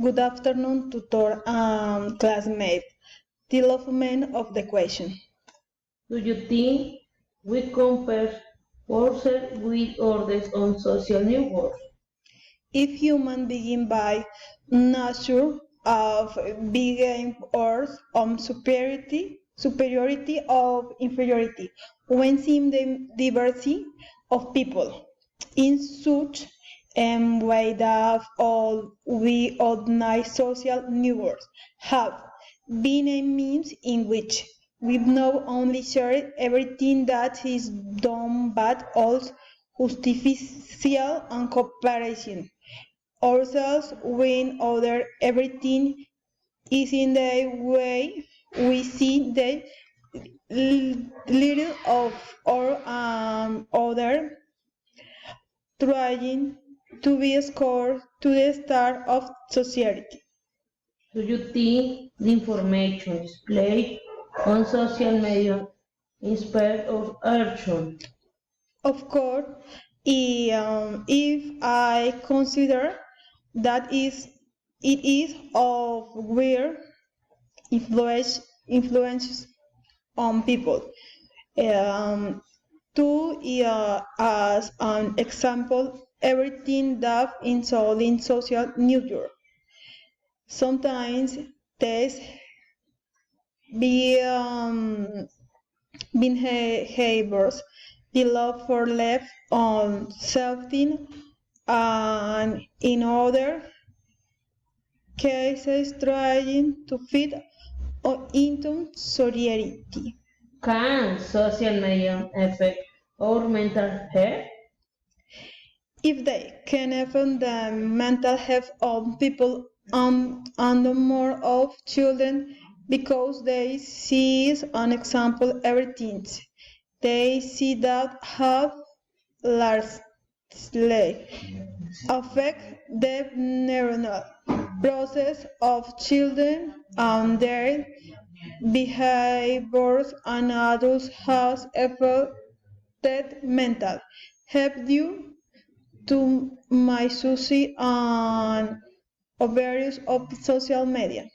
Good afternoon, tutor and classmate. Development of the question. Do you think we compare ourselves with others on social networks? If humans begin by nature of being or on superiority of inferiority, when seeing the diversity of people in such a way that all we ordinary social networks have been a means in which we not only share everything that is done but also justificial and cooperation ourselves when other everything is in the way we see the little of or other trying to be scored to the start of society. Do you think the information displayed on social media inspires our action? Of course, if I consider that it is of weird influence on people. Um, as an example, everything that is all in social network. Sometimes there's be behaviors the love for left on something and in other cases trying to fit into society. Can social media affect our mental health? If they can affect the mental health of people and more of children because they see an example everything. They see that have largely affect the neuronal process of children and their behaviors and adults has affected mental health due to my sushi and various of social media.